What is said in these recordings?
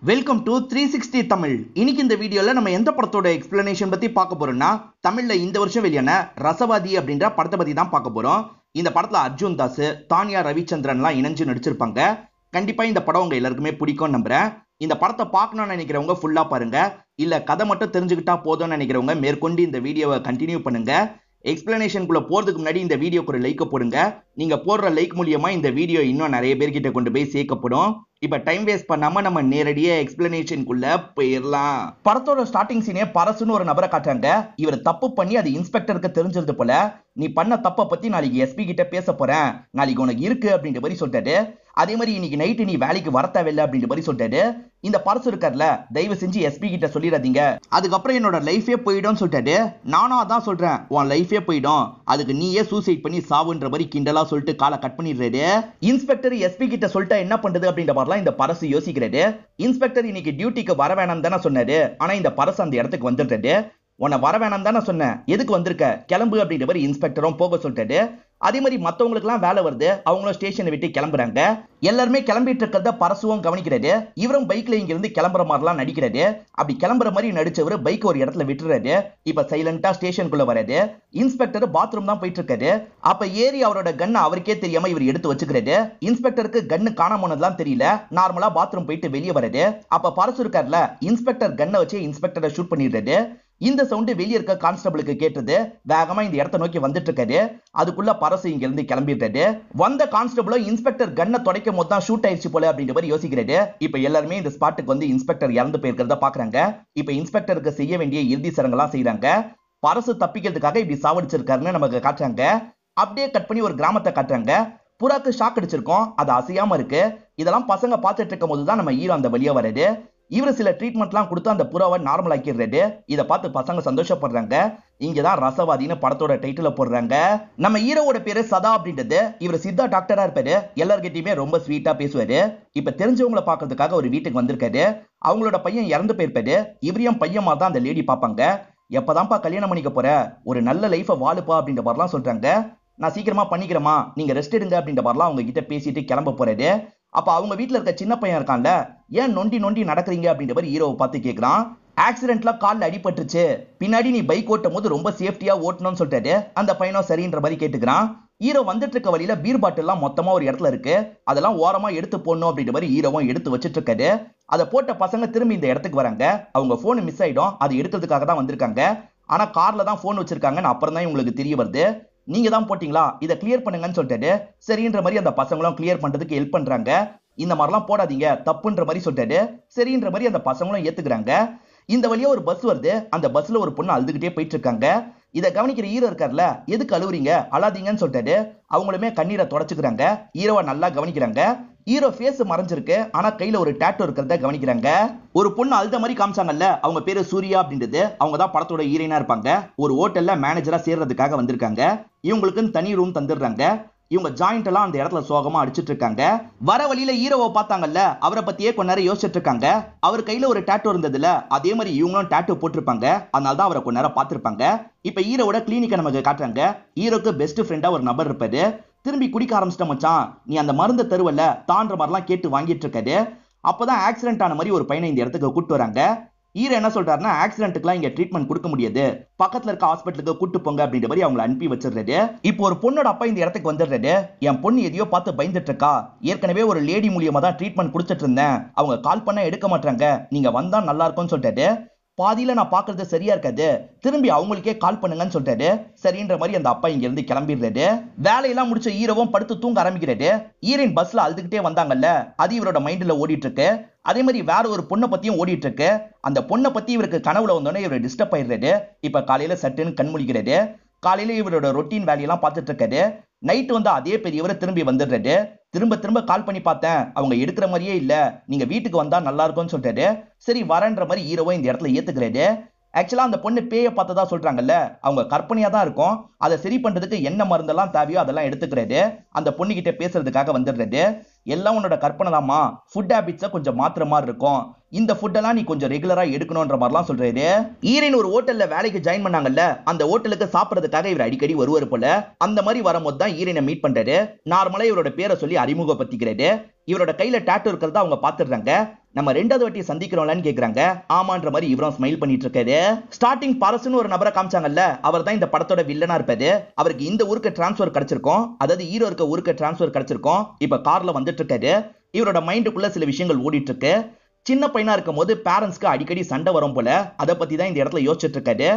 Welcome to 360 Tamil. இன்னைக்கு இந்த வீடியோல நம்ம எந்த படத்தோட எக்ஸ்பிளனேஷன் பத்தி பார்க்க போறோம்னா, தமிழ்ல இந்த வருஷம் வெளியான ரசவாதி அப்படின்ற படத்தை பத்தி தான் பார்க்க போறோம். இந்த படத்துல அர்ஜுன் தாஸ், தானியா ரவிச்சந்திரன்லாம் இணைஞ்சு நடிச்சிருப்பாங்க. கண்டிப்பா இந்த படம் உங்க எல்லாருக்குமே பிடிக்கும்னு நம்புறேன். இந்த படத்தை பார்க்கணும்னு நினைக்கிறவங்க ஃபுல்லா பாருங்க. இல்ல கதை மட்டும் தெரிஞ்சுக்கிட்டா போதும்னு நினைக்கிறவங்க மேற்கொண்டு இந்த வீடியோவை கண்டினியூ பண்ணுங்க. எக்ஸ்பிளனேஷனுக்குள்ள போறதுக்கு முன்னாடி இந்த வீடியோக்கு ஒரு லைக் போடுங்க. நீங்க போடுற லைக் மூலியமா இந்த வீடியோ இன்னும் நிறைய பேர்கிட்ட கொண்டு போய் சேர்க்கப்படும். இப்ப டைம் வேஸ்ட் பண்ணாம நம்ம நேரடியா எக்ஸ்பிளனேஷனுக்குள்ள போயிடலாம். படத்தோட ஸ்டார்டிங் சீனே பரசுன்னு ஒரு நபரை காட்டுறாங்க. இவர் தப்பு பண்ணி அது இன்ஸ்பெக்டருக்கு தெரிஞ்சிருது போல. நீ பண்ண தப்பை பத்தி நாளைக்கு எஸ்பி கிட்ட பேச போறேன், நாளைக்கு உனக்கு இருக்கு அப்படின்ற மாதிரி சொல்லிட்டாரு. அதே மாதிரி இன்னைக்கு நைட்டு நீ வேலைக்கு வர தேவையில்லை அப்படின்ற மாதிரி சொல்லிட்டாரு. இந்த பரசு இருக்கார்ல, தயவு செஞ்சு எஸ்பி கிட்ட சொல்லிடாதீங்க, அதுக்கப்புறம் என்னோட லைஃபே போயிடும் சொல்லிட்டாரு. நானும் அதான் சொல்றேன், உன் லைஃபே போயிடும், அதுக்கு நீயே சூசைட் பண்ணி சாவுன்ற மாதிரி கிண்டலா சொல்லிட்டு காலை கட் பண்ணிடுறாரு. இன்ஸ்பெக்டர் எஸ்பி கிட்ட சொல்லிட்டா என்ன பண்றது அப்படின்ற மாதிரிலாம் இந்த பரசு யோசிக்கிறாரு. இன்ஸ்பெக்டர் இன்னைக்கு டியூட்டிக்கு வர வேணாம் தானே சொன்னாரு, ஆனா இந்த பரசு அந்த இடத்துக்கு வந்துட்டாரு. உன்னை வர வேணாம் தானே சொன்னேன், எதுக்கு வந்திருக்க, கிளம்பு அப்படின்ற மாதிரி இன்ஸ்பெக்டரும் போக சொல்லிட்டாரு. அதே மாதிரி மற்றவங்களுக்கு எல்லாம் வேலை வருது, அவங்களும் ஸ்டேஷனை விட்டு கிளம்புறாங்க. எல்லாருமே கிளம்பிட்டு இருக்கிறத பரசுவும் கவனிக்கிறாரு. இவரும் பைக்ல இங்க இருந்து கிளம்புற மாதிரிலாம் நடிக்கிறாரு. அப்படி கிளம்புற மாதிரி நடிச்சவர் பைக் ஒரு இடத்துல விட்டுறாரு. இப்ப சைலண்டா ஸ்டேஷனுக்குள்ள வராது. இன்ஸ்பெக்டர் பாத்ரூம் தான் போயிட்டு இருக்காரு. அப்ப ஏறி அவரோட கண்ணை அவருக்கே தெரியாம இவர் எடுத்து வச்சுக்கிறாரு. இன்ஸ்பெக்டருக்கு கண்ணு காணாம போனதுலாம் தெரியல. நார்மலா பாத்ரூம் போயிட்டு வெளியே வராது. அப்ப பரசு இருக்கார்ல, இன்ஸ்பெக்டர் கண்ணை வச்சு இன்ஸ்பெக்டரை ஷூட் பண்ணிடுறாரு. இந்த சவுண்ட் வெளியே இருக்க கான்ஸ்டபிளுக்கு கேட்டது. வேகமா இந்த இடத்தை நோக்கி வந்துட்டு இருக்காரு. அதுக்குள்ள பரசு இங்க இருந்து கிளம்பிட்டாரு. வந்த கான்ஸ்டபிளும் இன்ஸ்பெக்டர் கண்ணை துடைக்கும் போது தான் ஷூட் ஆயிடுச்சு போல அப்படின்ற மாதிரி யோசிக்கிறாரு. இப்ப எல்லாருமே இந்த ஸ்பாட்டுக்கு வந்து இன்ஸ்பெக்டர் இறந்து போயிருக்கிறத பாக்குறாங்க. இப்ப இன்ஸ்பெக்டருக்கு செய்ய வேண்டிய இறுதி சடங்கெல்லாம் செய்யறாங்க. பரசு தப்பிக்கிறதுக்காக இப்படி சாவடிச்சிருக்காருன்னு நமக்கு காட்டுறாங்க. அப்படியே கட் பண்ணி ஒரு கிராமத்தை காட்டுறாங்க. புறாக்கு ஷாக் அடிச்சிருக்கோம், அது அசையாம இருக்கு. இதெல்லாம் பசங்க பார்த்துட்டு இருக்கும் போதுதான் நம்ம ஹீரோ அந்த வழியா வருது. இவரு சில ட்ரீட்மெண்ட்லாம் கொடுத்து அந்த புறாவை நார்மல் ஆக்கிடுறாரு. இதை பார்த்து பசங்க சந்தோஷப்படுறாங்க. இங்கதான் ரசவாதின்னு படத்தோட டைட்டில போடுறாங்க. நம்ம ஹீரோவோட பேரு சதா அப்படின்றது. இவர் சித்தா டாக்டரா இருப்பாரு. எல்லார்கிட்டயுமே ரொம்ப ஸ்வீட்டா பேசுவாரு. இப்ப தெரிஞ்சவங்களை பாக்குறதுக்காக ஒரு வீட்டுக்கு வந்திருக்காரு. அவங்களோட பையன் இறந்து போயிருப்பாரு. இவரையும் பையன்மா தான் அந்த லேடி பாப்பாங்க. எப்பதான்ப்பா கல்யாணம் பண்ணிக்க போற, ஒரு நல்ல லைஃபை வாழுப்பா அப்படின்ற மாதிரிலாம் சொல்றாங்க. நான் சீக்கிரமா பண்ணிக்கிறேமா, நீங்க ரெஸ்ட் எடுங்க அப்படின்ற மாதிரிலாம் அவங்க கிட்ட பேசிட்டு கிளம்ப போறாரு. அப்ப அவங்க வீட்டுல இருக்க சின்ன பையன் இருக்கான்ல, ஏன் நொண்டி நொண்டி நடக்கிறீங்க அப்படின்ற மாதிரி ஹீரோவை பார்த்து கேட்கிறான். ஆக்சிடென்ட்ல கால்ல அடிபட்டுருச்சு, பின்னாடி நீ பைக் ஓட்டும் போது ரொம்ப சேஃப்டியா ஓட்டணும்னு சொல்லிட்டாரு. அந்த பையனும் சரின்ற மாதிரி கேட்டுக்கிறான். ஹீரோ வந்துட்டு இருக்க வழியில பீர் பாட்டில் எல்லாம் மொத்தமா ஒரு இடத்துல இருக்கு. அதெல்லாம் ஓரமா எடுத்து போடணும் அப்படின்ற மாதிரி ஹீரோவும் எடுத்து வச்சிட்டு இருக்காரு. அதை போட்ட பசங்க திரும்பி இந்த இடத்துக்கு வராங்க. அவங்க போன் மிஸ் ஆயிடும், அது எடுக்கிறதுக்காக தான் வந்திருக்காங்க. ஆனா கார்ல தான் போன் வச்சிருக்காங்கன்னு அப்புறம் தான் உங்களுக்கு தெரிய வருது. நீங்க தான் போட்டீங்களா, இதை கிளியர் பண்ணுங்கன்னு சொல்லிட்டாரு. சரின்ற மாதிரி அந்த பசங்களும் கிளியர் பண்றதுக்கு ஹெல்ப் பண்றாங்க. இந்த மாதிரிலாம் போடாதீங்க தப்புன்ற மாதிரி சொல்லிட்டாரு. சரின்ற மாதிரி அந்த பசங்களும் ஏத்துக்கிறாங்க. இந்த வழியா ஒரு பஸ் வருது. அந்த பஸ்ல ஒரு பொண்ணு அழுதுகிட்டே போயிட்டு இருக்காங்க. இதை கவனிக்கிற ஹீரோ இருக்கார்ல, எதுக்கு அழுவுறீங்க, அழாதீங்கன்னு சொல்லிட்டாரு. அவங்களுமே கண்ணீரை தொடச்சுக்கிறாங்க. ஹீரோவை நல்லா கவனிக்கிறாங்க. ஹீரோ ஃபேஸ் மறைஞ்சிருக்கு, ஆனா கையில ஒரு டாட்டூ இருக்கிறத கவனிக்கிறாங்க. ஒரு பொண்ணு அழுத மாதிரி காமிச்சாங்கல்ல, அவங்க பேரு சூர்யா அப்படின்றது. அவங்க தான் படத்தோட ஹீரோயினா இருப்பாங்க. ஒரு ஹோட்டல்ல மேனேஜரா சேர்றதுக்காக வந்திருக்காங்க. இவங்களுக்கு தனி ரூம் தந்துடுறாங்க. இவங்க ஜாயிண்ட் எல்லாம் அந்த இடத்துல சோகமா அடிச்சிட்டு இருக்காங்க. வர வழியில ஹீரோவை பார்த்தாங்கல்ல, அவரை பத்தியே கொஞ்ச நேரம் யோசிச்சுட்டு இருக்காங்க. அவர் கையில ஒரு டாட்டூ இருந்ததுல, அதே மாதிரி இவங்களும் டாட்டூ போட்டிருப்பாங்க. அதனால தான் அவரை கொஞ்ச நேரம் பார்த்திருப்பாங்க. இப்ப ஹீரோவோட கிளினிக்கை நமக்கு காட்டுறாங்க. ஹீரோக்கு பெஸ்ட் ஃப்ரெண்டா ஒரு நபர் இருப்பாரு. திரும்பி குடிக்க ஆரம்பிச்சிட்ட மச்சான், நீ அந்த மருந்தை தருவல தான்ற மாதிரிலாம் கேட்டு வாங்கிட்டு இருக்காரு. அப்பதான் ஆக்சிடென்ட் ஆன மாதிரி ஒரு பையனை இந்த இடத்துக்கு கூட்டு வராங்க. ஹீரோ என்ன சொல்றாருன்னா, ஆக்சிடென்ட்டுக்குலாம் இங்க ட்ரீட்மெண்ட் கொடுக்க முடியாது, பக்கத்துல இருக்க ஹாஸ்பிட்டலுக்கு கூட்டு போங்க அப்படின்ற மாதிரி அவங்களை அனுப்பி வச்சிடுறாரு. இப்போ ஒரு பொண்ணோட அப்பா இந்த இடத்துக்கு வந்துடுறாரு. என் பொண்ணு எதையோ பார்த்து பயந்துட்டு இருக்கா, ஏற்கனவே ஒரு லேடி மூலியமா தான் ட்ரீட்மெண்ட் கொடுத்துட்டு இருந்தேன், அவங்க கால் பண்ண எடுக்க மாட்டாங்க, நீங்க வந்தா நல்லா இருக்கும்னு சொல்லிட்டாரு. பாதியில நான் பாக்குறது சரியா இருக்காது, திரும்பி அவங்களுக்கே கால் பண்ணுங்கன்னு சொல்லிட்டாரு. சரின்ற மாதிரி அந்த அப்பா இங்க இருந்து கிளம்பிடுறாரு. வேலையெல்லாம் முடிச்ச ஹீரோவும் படுத்து தூங்க ஆரம்பிக்கிறாரு. ஹீரோயின் பஸ்ல அழுதுகிட்டே வந்தாங்கல்ல, அது இவரோட மைண்ட்ல ஓடிட்டு இருக்கு. அதே மாதிரி வேற ஒரு பொண்ணை பத்தியும் ஓடிட்டு இருக்கு. அந்த பொண்ணை பத்தி இவருக்கு கனவுல வந்தோடனே இவர் டிஸ்டர்ப் ஆயிடுறாரு. இப்ப காலையில சட்டுன்னு கண் முழிக்கிறாரு. காலையில இவரோட ரொட்டீன் வேலையெல்லாம் பார்த்துட்டு இருக்காரு. நைட் வந்து அதே பெரியவரை திரும்பி வந்துடுறாரு. திரும்ப திரும்ப கால் பண்ணி பார்த்தேன், அவங்க எடுக்கிற மாதிரியே இல்ல, நீங்க வீட்டுக்கு வந்தா நல்லா இருக்கும்னு சொல்லிட்டாரு. சரி வரன்ற மாதிரி ஹீரோவை இந்த இடத்துல ஏத்துக்கிறாரு. ஆக்சுவலா அந்த பொண்ணு பேய பார்த்ததா சொல்றாங்கல்ல, அவங்க கற்பனையா தான் இருக்கும். அதை சரி பண்றதுக்கு என்ன மருந்தெல்லாம் தேவையோ அதெல்லாம் எடுத்துக்கிறாரு. அந்த பொண்ணு கிட்ட பேசுறதுக்காக வந்துடுறாரு. எல்லாம் உன்னோட கற்பனை தாமா, ஃபுட் ஹேபிட்ஸை கொஞ்சம் மாத்திர மாதிரி இருக்கும், இந்த ஃபுட்டெல்லாம் நீ கொஞ்சம் ரெகுலரா எடுக்கணும்ன்ற மாதிரிலாம் சொல்றாரு. ஈரன் ஒரு ஹோட்டல்ல வேலைக்கு ஜாயின் பண்ணாங்கல்ல, அந்த ஹோட்டலுக்கு சாப்பிடறதுக்காக இவர் அடிக்கடி வருவார் போல. அந்த மாதிரி வரும்போது தான் ஈரனை மீட் பண்றாரு. நார்மலா இவரோட பேரை சொல்லி அறிமுகப்படுத்திக்கிறாரு. இவரோட கையில டாட்டூ இருக்கிறத அவங்க பாத்துடுறாங்க. நம்ம ரெண்டாவது வாட்டி சந்திக்கிறோம்லன்னு கேக்குறாங்க. ஆமான்ற மாதிரி இவரும் ஸ்மைல் பண்ணிட்டு இருக்காரு. ஸ்டார்டிங் பரசுன்னு ஒரு நபரை காமிச்சாங்கல்ல, அவர் தான் இந்த படத்தோட வில்லனா இருப்பாரு. அவருக்கு இந்த ஊருக்கு டிரான்ஸ்பர் கிடைச்சிருக்கும், அதாவது ஹீரோ இருக்க ஊருக்கு டிரான்ஸ்பர் கிடைச்சிருக்கும். இப்ப கார்ல வந்துட்டு இருக்காரு. இவரோட மைண்டுக்குள்ள சில விஷயங்கள் ஓடிட்டு இருக்கு. சின்ன பையனா இருக்கும் போது பேரண்ட்ஸ்க்கு அடிக்கடி சண்டை வரும் போல, அதை பத்தி தான் இந்த இடத்துல யோசிச்சுட்டு இருக்காரு.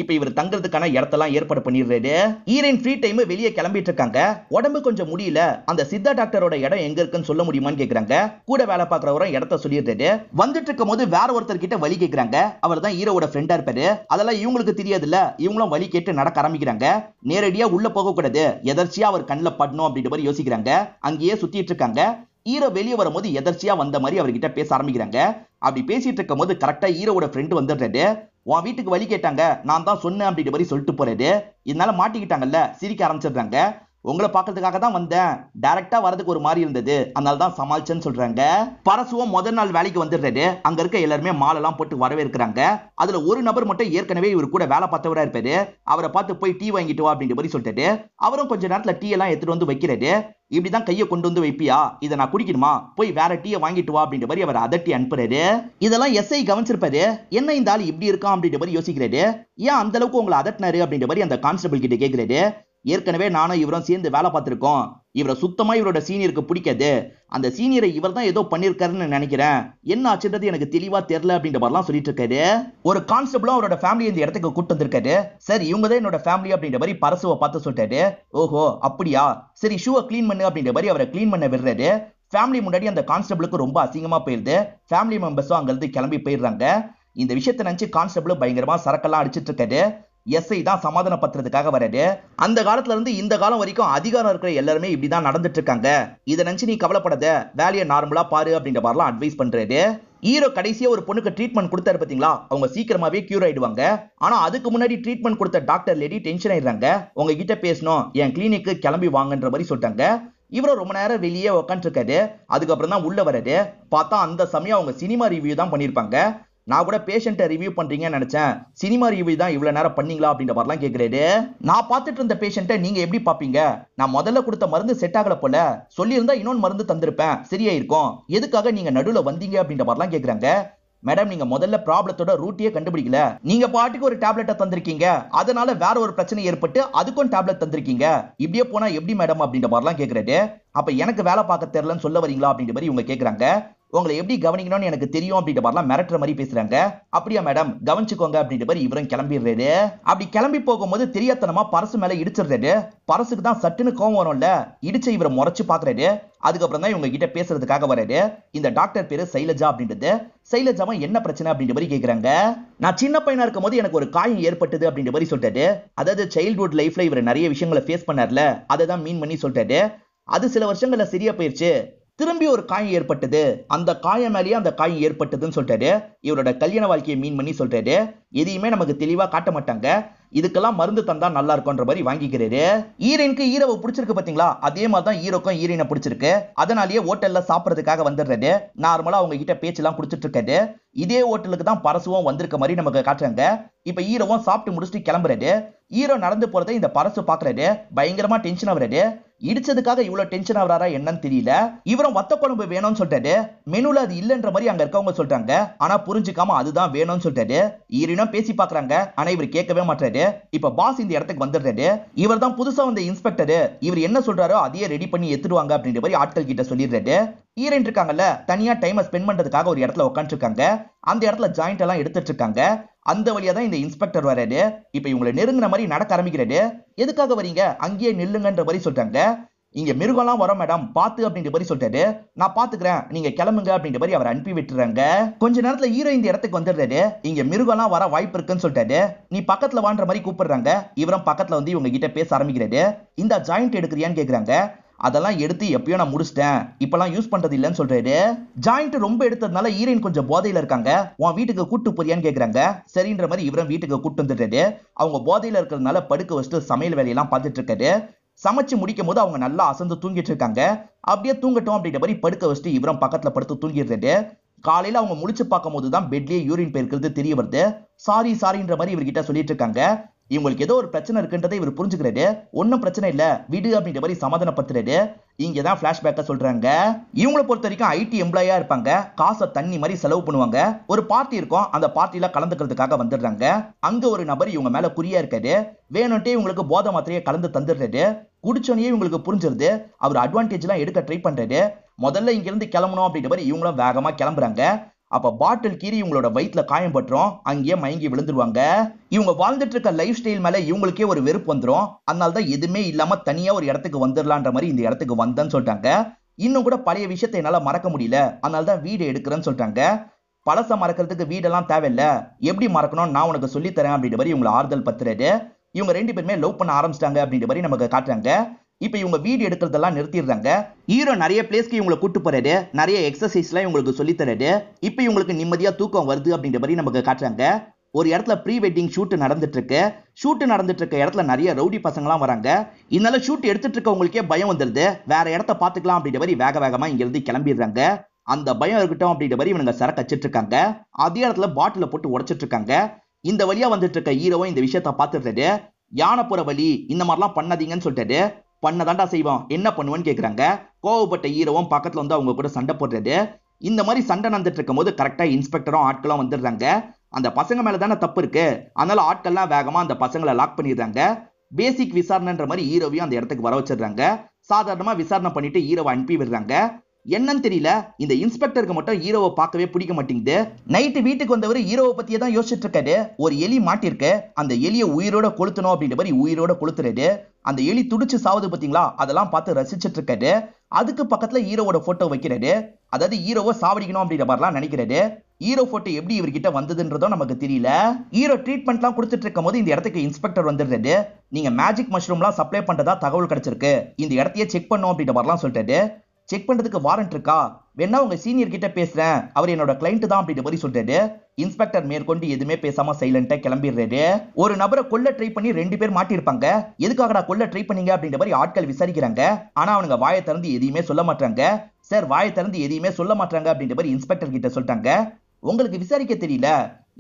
இப்ப இவர் தங்குறதுக்கான இடத்தெல்லாம் ஏற்பாடு பண்ணிடுறாரு. ஈரன் ஃப்ரீ டைம் வெளியே கிளம்பிட்டு இருக்காங்க. உடம்பு கொஞ்சம் முடியல, அந்த சித்தா டாக்டரோட இடம் எங்க இருக்குன்னு சொல்ல முடியுமான்னு கேக்குறாங்க. கூட வேலை பாக்குறவரும் இடத்த சொல்லிடுறாரு. வந்துட்டு இருக்கும் போது வேற ஒருத்தர் கிட்ட வழி கேக்குறாங்க. அவர் தான் ஹீரோவோட ஃப்ரெண்டா இருப்பாரு. அதெல்லாம் இவங்களுக்கு தெரியாதுல்ல, இவங்களும் வழி கேட்டு நடக்க ஆரம்பிக்கிறாங்க. நேரடியா உள்ள போக கூடாது, எதர்ச்சியா அவர் கண்ணில் படணும் அப்படின்ற மாதிரி யோசிக்கிறாங்க. அங்கேயே சுத்திட்டு இருக்காங்க. ஹீரோ வெளியே வரும்போது எதர்ச்சியா வந்த மாதிரி அவர்கிட்ட பேச ஆரம்பிக்கிறாங்க. அப்படி பேசிட்டு இருக்கும் போது கரெக்டா ஹீரோவோட ஃப்ரெண்டு வந்துடுறாரு. உன் வீட்டுக்கு வழி கேட்டாங்க, நான் தான் சொன்னேன் அப்படின்ற மாதிரி சொல்லிட்டு போறாரு. இதனால மாட்டிக்கிட்டாங்கல்ல, சிரிக்க ஆரம்பிச்சிடுறாங்க. உங்களை பார்க்கறதுக்காக தான் வந்தேன், டைரக்டா வரதுக்கு ஒரு மாதிரி இருந்தது, அதனால தான் சமாளிச்சேன்னு சொல்றாங்க. பரசுவும் முதல் நாள் வேலைக்கு வந்துடுறாரு. அங்க இருக்க எல்லாருமே மாலெல்லாம் போட்டு வரவேற்கிறாங்க. அதுல ஒரு நபர் மட்டும் ஏற்கனவே இவர் கூட வேலை பார்த்தவரா இருப்பாரு. அவரை பார்த்து போய் டீ வாங்கிட்டு வா அப்படின்ற மாதிரி சொல்லிட்டு அவரும் கொஞ்ச நேரத்துல டீ எல்லாம் எடுத்துட்டு வந்து வைக்கிறாரு. இப்படிதான் கையை கொண்டு வந்து வைப்பியா, இதை நான் குடிக்கணுமா, போய் வேற டீயை வாங்கிட்டு வா அப்படின்ற மாதிரி அவர் அதட்டி அனுப்புறாரு. இதெல்லாம் எஸ்ஐ கவனிச்சிருப்பாரு. என்ன இந்த ஆள் இப்படி இருக்கான் அப்படின்ற மாதிரி யோசிக்கிறாரு. ஏன் அந்த அளவுக்கு உங்களை அதட்டினாரு அப்படின்ற மாதிரி அந்த கான்ஸ்டபிள் கிட்ட கேட்கிறாரு. ஏற்கனவே நானும் இவரும் சேர்ந்து வேலை பார்த்திருக்கோம், இவரை சுத்தமா இவரோட சீனியருக்கு பிடிக்காது, அந்த சீனியரை இவர் தான் ஏதோ பண்ணிருக்காருன்னு நினைக்கிறேன், என்ன ஆச்சுன்றது எனக்கு தெளிவா தெரியல அப்படின்ற மாதிரிலாம் சொல்லிட்டு இருக்காரு. ஒரு கான்ஸ்டபிளும் அவரோட ஃபேமிலி இந்த இடத்துக்கு கூட்டு வந்திருக்காரு. சரி, இவங்க தான் என்னோட ஃபேமிலி அப்படின்ற மாதிரி பரசுவை பார்த்து சொல்லிட்டாரு. ஓஹோ அப்படியா, சரி ஷூவை கிளீன் பண்ணு அப்படின்ற மாதிரி அவரை கிளீன் பண்ண விடுறாரு. ஃபேமிலி முன்னாடி அந்த கான்ஸ்டபிளுக்கு ரொம்ப அசிங்கமா போயிருது. ஃபேமிலி மெம்பர்ஸும் அங்கிருந்து கிளம்பி போயிடுறாங்க. இந்த விஷயத்தை நினைச்சு கான்ஸ்டபிள் பயங்கரமா சரக்கெல்லாம் அடிச்சிட்டு இருக்காரு. எஸ்ஐ தான் சமாதானப்படுத்துறதுக்காக வராரு. அந்த காலத்துல இருந்து இந்த காலம் வரைக்கும் அதிகாரம் இருக்கிற எல்லாருமே இப்படிதான் நடந்துட்டு இருக்காங்க, இதை நினைச்சு நீ கவலைப்படாத, வேலையை நார்மலா பாரு அப்படின்ற மாதிரிலாம் அட்வைஸ் பண்றாரு. ஹீரோ கடைசியா ஒரு பொண்ணுக்கு ட்ரீட்மெண்ட் கொடுத்தாரு பாத்தீங்களா, அவங்க சீக்கிரமாவே கியூர் ஆயிடுவாங்க. ஆனா அதுக்கு முன்னாடி ட்ரீட்மெண்ட் கொடுத்த டாக்டர் லேடி டென்ஷன் ஆயிடுறாங்க. உங்ககிட்ட பேசணும், என் கிளினிக்கு கிளம்பி வாங்கன்ற மாதிரி சொல்லிட்டாங்க. இவரும் ரொம்ப நேரம் வெளியே உட்காந்துட்டு இருக்காரு. அதுக்கப்புறம் தான் உள்ள வராரு. பார்த்தா அந்த சமயம் அவங்க சினிமா ரிவ்யூ தான் பண்ணிருப்பாங்க. நான் கூட பேஷண்ட்டை ரிவ்யூ பண்றீங்கன்னு நினைச்சேன், சினிமா ரிவ்யூ தான் இவ்வளவு நேரம் பண்ணீங்களா அப்படின்ற மாதிரிலாம் கேட்கிறாரு. நான் பார்த்துட்டு இருந்த பேஷண்ட்டை நீங்க எப்படி பாப்பீங்க, நான் முதல்ல கொடுத்த மருந்து செட் ஆகல போல, சொல்லியிருந்தா இன்னொன்று மருந்து தந்திருப்பேன், சரியா இருக்கும், எதுக்காக நீங்க நடுவுல வந்தீங்க அப்படின்ற மாதிரிலாம் கேட்கறாங்க. மேடம், நீங்க முதல்ல ப்ராப்ளத்தோட ரூட்டியே கண்டுபிடிக்கல, நீங்க பாட்டுக்கு ஒரு டேப்லெட்டை தந்திருக்கீங்க, அதனால வேற ஒரு பிரச்சனை ஏற்பட்டு அதுக்கும் டேப்லெட் தந்திருக்கீங்க, இப்படியே போனா எப்படி மேடம் அப்படின்ற மாதிரிலாம் கேட்கறாரு. அப்ப எனக்கு வேலை பார்க்க தெரியலன்னு சொல்ல வரீங்களா அப்படின்ற மாதிரி இவங்க கேட்கறாங்க. உங்களை எப்படி கவனிக்கணும்னு எனக்கு தெரியும் அப்படின்ற மாதிரிலாம் மிரட்டுற மாதிரி பேசுறாங்க. அப்படியா மேடம், கவனிச்சுக்கோங்க அப்படின்ற மாதிரி இவரும் கிளம்பிடுறாரு. அப்படி கிளம்பி போகும்போது தெரியாதனமா பரசு மேல இடிச்சிடுறாரு. பரசுக்கு தான் சட்டுன்னு கோவம் வரும்ல, இடிச்ச இவரை முறைச்சு பாக்குறாரு. அதுக்கப்புறம் தான் இவங்க கிட்ட பேசுறதுக்காக வராரு. இந்த டாக்டர் பேரு சைலஜா அப்படின்றது. சைலஜாவா என்ன பிரச்சனை அப்படின்ற மாதிரி கேக்குறாங்க. நான் சின்ன பையனா இருக்கும் போது எனக்கு ஒரு காயம் ஏற்பட்டது அப்படின்ற மாதிரி சொல்லிட்டாரு. அதாவது சைல்ட்ஹுட் லைஃப்ல இவர் நிறைய விஷயங்களை ஃபேஸ் பண்ணார்ல, அதை தான் மீன் பண்ணி சொல்லிட்டாரு. அது சில வருஷங்கள்ல சரியா போயிருச்சு, திரும்பி ஒரு காயம் ஏற்பட்டது, அந்த காயம் மேலேயே அந்த காயம் ஏற்பட்டதுன்னு சொல்லிட்டாரு. இவரோட கல்யாண வாழ்க்கையை மீன் பண்ணி சொல்றாரு. எதையுமே நமக்கு தெளிவா காட்ட மாட்டாங்க, இதுக்கெல்லாம் மருந்து தந்தா நல்லா இருக்கும்ன்ற மாதிரி வாங்கிக்கிறாரு. ஈரனுக்கு ஹீரோவை பிடிச்சிருக்கு பாத்தீங்களா, அதே மாதிரி தான் ஹீரோக்கும் ஈரனை பிடிச்சிருக்கு. அதனாலேயே ஹோட்டல்ல சாப்பிடறதுக்காக வந்துடுறாரு. நார்மலா அவங்க கிட்ட பேச்செல்லாம் குடிச்சிட்டு இருக்காரு. இதே ஹோட்டலுக்கு தான் பரசுவும் வந்திருக்க மாதிரி நமக்கு காட்டுறாங்க. இப்ப ஹீரோவும் சாப்பிட்டு முடிச்சுட்டு கிளம்புறாரு. ஹீரோ நடந்து போறதை இந்த பரசு பாக்குறாரு. பயங்கரமா டென்ஷன் ஆகுறாரு. இடிச்சதுக்காக இவ்வளவு டென்ஷன் ஆகுறாரா என்னன்னு தெரியல. இவரும் வத்த குழம்பு வேணும்னு சொல்லிட்டாரு. மெனுல அது இல்லன்ற மாதிரி அங்க இருக்கவங்க சொல்றாங்க. ஆனா புரிஞ்சுக்காம அதுதான் வேணும்னு சொல்லிட்டாரு. ஈரனும் பேசி பாக்குறாங்க, ஆனா இவர் கேட்கவே மாட்டாரு. இப்ப பாஸ் இந்த இடத்துக்கு வந்துடுறாரு. இவர் தான் புதுசா வந்த இன்ஸ்பெக்டர். இவர் என்ன சொல்றாரோ அதையே ரெடி பண்ணி எடுத்துடுவாங்க அப்படின்ற மாதிரி ஆட்கள் கிட்ட சொல்லிடுறாரு. ஈரன் இருக்காங்கல்ல, தனியா டைமை ஸ்பெண்ட் பண்றதுக்காக ஒரு இடத்துல உட்காந்து இருக்காங்க. அந்த இடத்துல ஜாயிண்ட் எல்லாம் எடுத்துட்டு இருக்காங்க. அந்த வழியா தான் இந்த இன்ஸ்பெக்டர் வராரு. இப்ப இவங்களை நெருங்கின மாதிரி நடக்க ஆரம்பிக்கிறாரு. எதுக்காக வரீங்க, அங்கேயே நில்லுங்கன்ற மாதிரி சொல்றாங்க. இங்க மிருகம்லாம் வரும் மேடம், பாத்து அப்படின்ற மாதிரி சொல்லிட்டாரு. நான் பாத்துக்கிறேன், நீங்க கிளம்புங்க அப்படின்ற மாதிரி அவர் அனுப்பி விட்டுறாங்க. கொஞ்ச நேரத்துல ஹீரோ இந்த இடத்துக்கு வந்துடுறாரு. இங்க மிருகம்லாம் வர வாய்ப்பு இருக்குன்னு சொல்லிட்டாரு. நீ பக்கத்துல வான்ற மாதிரி கூப்பிடுறாங்க. இவரும் பக்கத்துல வந்து இவங்க கிட்ட பேச ஆரம்பிக்கிறாரு. இந்த ஜாயிண்ட் எடுக்கிறியான்னு கேக்குறாங்க. அதெல்லாம் எடுத்து எப்பயோ நான் முடிச்சிட்டேன், இப்பெல்லாம் யூஸ் பண்றது இல்லைன்னு சொல்றாரு. ஜாயிண்ட் ரொம்ப எடுத்ததுனால ஈரன் கொஞ்சம் போதையில இருக்காங்க. உன் வீட்டுக்கு கூட்டு போறியான்னு கேக்குறாங்க. சரின்ற மாதிரி இவரும் வீட்டுக்கு கூட்டு வந்துடுறாரு. அவங்க போதையில இருக்கிறதுனால படுக்க வச்சுட்டு சமையல் வேலையெல்லாம் பார்த்துட்டு இருக்காரு. சமைச்சு முடிக்கும் போது அவங்க நல்லா அசந்து தூங்கிட்டு இருக்காங்க. அப்படியே தூங்கட்டும் அப்படின்ற மாதிரி படுக்க வச்சுட்டு இவரும் பக்கத்துல படுத்து தூங்கிடுறாரு. காலையில அவங்க முழிச்சு பார்க்கும் போதுதான் பெட்லயே யூரின் போயிருக்கிறது தெரிய வருது. சாரின்ற மாதிரி இவர்கிட்ட சொல்லிட்டு இருக்காங்க. இவங்களுக்கு ஏதோ ஒரு பிரச்சனை இருக்குன்றதை இவர் புரிஞ்சுக்கிறாரு. ஒன்னும் பிரச்சனை இல்ல விடு அப்படின்ற மாதிரி சமாதானப்படுத்துறாரு. இங்கதான் பிளாஷ்பேக்க சொல்றாங்க. இவங்களை பொறுத்த வரைக்கும் ஐடி எம்ப்ளாயா இருப்பாங்க. காசை தண்ணி மாதிரி செலவு பண்ணுவாங்க. ஒரு பார்ட்டி இருக்கும், அந்த பார்ட்டில கலந்துக்கிறதுக்காக வந்துடுறாங்க. அங்க ஒரு நபர் இவங்க மேல குறியா இருக்காரு. வேணும்ட்டே இவங்களுக்கு போதை மாத்திரையை கலந்து தந்துடுறாரு. குடிச்சோன்னே இவங்களுக்கு புரிஞ்சிருது. அவர் அட்வான்டேஜ் எல்லாம் எடுக்க ட்ரை பண்றாரு. முதல்ல இங்க இருந்து கிளம்பணும் அப்படின்ற மாதிரி இவங்களும் வேகமா கிளம்புறாங்க. அப்ப பாட்டில் கீறி இவங்களோட வயிற்றுல காயம் பட்டுரும். அங்கேயே மயங்கி விழுந்துருவாங்க. இவங்க வாழ்ந்துட்டு இருக்க லைஃப் ஸ்டைல் மேல இவங்களுக்கே ஒரு வெறுப்பு வந்துடும். அதனாலதான் எதுவுமே இல்லாம தனியா ஒரு இடத்துக்கு வந்துடலான்ற மாதிரி இந்த இடத்துக்கு வந்தேன்னு சொல்லிட்டாங்க. இன்னும் கூட பழைய விஷயத்தை என்னால மறக்க முடியல, அதனாலதான் வீடு எடுக்கிறேன்னு சொல்லிட்டாங்க. பழச மறக்கிறதுக்கு வீடெல்லாம் தேவையில்ல, எப்படி மறக்கணும் நான் உனக்கு சொல்லி தரேன் அப்படின்ற மாதிரி இவங்களை ஆறுதல் பத்துறாரு. இவங்க ரெண்டு பேருமே லவ் பண்ண ஆரம்பிச்சிட்டாங்க அப்படின்ற மாதிரி நமக்கு காட்டுறாங்க. இப்ப இவங்க வீடு எடுக்கிறதெல்லாம் நிறுத்திடுறாங்க. ஹீரோ நிறைய பிளேஸ்க்கு இவங்களை கூட்டு போறாரு. நிறைய எக்ஸசைஸ்லாம் இவங்களுக்கு சொல்லி தராரு. இப்ப இவங்களுக்கு நிம்மதியா தூக்கம் வருது அப்படின்ற மாதிரி நமக்கு காட்டுறாங்க. ஒரு இடத்துல ப்ரீ வெட்டிங் ஷூட் நடந்துட்டு இருக்கு. ஷூட் நடந்துட்டு இருக்க இடத்துல நிறைய ரவுடி பசங்கலாம் வராங்க. இதனால ஷூட் எடுத்துட்டு இருக்கவங்களுக்கே பயம் வந்துருது. வேற இடத்த பாத்துக்கலாம் அப்படின்ற மாதிரி வேக வேகமா இங்க இருந்து கிளம்பிடுறாங்க. அந்த பயம் இருக்கட்டும் அப்படின்ற மாதிரி இவங்க சரக்கு வச்சிட்டு இருக்காங்க. அதே இடத்துல பாட்டில போட்டு உடைச்சிட்டு இருக்காங்க. இந்த வழியா வந்துட்டு இருக்க ஹீரோவும் இந்த விஷயத்த பாத்துட்டாரு. யானை போற வழி இந்த மாதிரிலாம் பண்ணாதீங்கன்னு சொல்லிட்டாரு. பண்ணதாண்டா செய்வோம், என்ன பண்ணுவேன்னு கேக்குறாங்க. கோவப்பட்ட ஹீரோவும் பக்கத்துல வந்து அவங்க கூட சண்டை போடுறாரு. இந்த மாதிரி சண்டை நடந்துட்டு இருக்கும் போது கரெக்டா இன்ஸ்பெக்டரும் ஆட்களும் வந்துடுறாங்க. அந்த பசங்க மேல தானே தப்பு இருக்கு, அதனால ஆட்கள்லாம் வேகமா அந்த பசங்களை லாக் பண்ணிடுறாங்க. பேசிக் விசாரணைன்ற மாதிரி ஹீரோவையும் அந்த இடத்துக்கு வர வச்சிடுறாங்க. சாதாரணமா விசாரணை பண்ணிட்டு ஹீரோவை அனுப்பி விடுறாங்க. என்னன்னு தெரியல, இந்த இன்ஸ்பெக்டருக்கு மட்டும் ஹீரோவை பார்க்கவே பிடிக்க மாட்டேங்குது. நைட்டு வீட்டுக்கு வந்தவர் ஹீரோவை பத்தியே தான் யோசிச்சுட்டு இருக்காரு. ஒரு எலி மாட்டிருக்கு, அந்த எலியை உயிரோட கொளுத்தணும் அப்படின்ற மாதிரி உயிரோட கொளுத்துறாரு. அந்த எலி துடிச்சு சாவுது பாத்தீங்களா, அதெல்லாம் பார்த்து ரசிச்சுட்டு இருக்காரு. அதுக்கு பக்கத்துல ஹீரோவோட போட்டோ வைக்கிறாரு. அதாவது ஹீரோவை சாவடிக்கணும் அப்படின்ற மாதிரிலாம் நினைக்கிறாரு. ஹீரோ போட்டோ எப்படி இவர்கிட்ட வந்ததுன்றதும் நமக்கு தெரியல. ஹீரோ ட்ரீட்மெண்ட்லாம் கொடுத்துட்டு இருக்கும் போது இந்த இடத்துக்கு இன்ஸ்பெக்டர் வந்துடுறாரு. நீங்க மேஜிக் மஷ்ரூம்லாம் சப்ளை பண்றதா தகவல் கிடைச்சிருக்கு, இந்த இடத்தையே செக் பண்ணும் அப்படின்ற மாதிரிலாம் சொல்லிட்டாரு. செக் பண்றதுக்கு வாரண்ட் இருக்கா, வேணா உங்க சீனியர் கிட்ட பேசுறேன், அவர் என்னோட கிளைண்ட் தான் அப்படின்ற மாதிரி சொல்றாரு. இன்ஸ்பெக்டர் மேற்கொண்டு எதுவுமே பேசாம சைலண்டா கிளம்பிடுறாரு. ஒரு நபரை கொல்ல ட்ரை பண்ணி 2 பேர் மாட்டிருப்பாங்க. எதுக்காகடா கொல்ல ட்ரை பண்ணீங்க அப்படின்ற மாதிரி ஆட்கள் விசாரிக்கிறாங்க. ஆனா அவனுங்க வாயை திறந்து எதையுமே சொல்ல மாட்டாங்க. சார் வாயை திறந்து எதையுமே சொல்ல மாட்டாங்க அப்படின்ற மாதிரி இன்ஸ்பெக்டர் கிட்ட சொல்லிட்டாங்க. உங்களுக்கு விசாரிக்க தெரியல,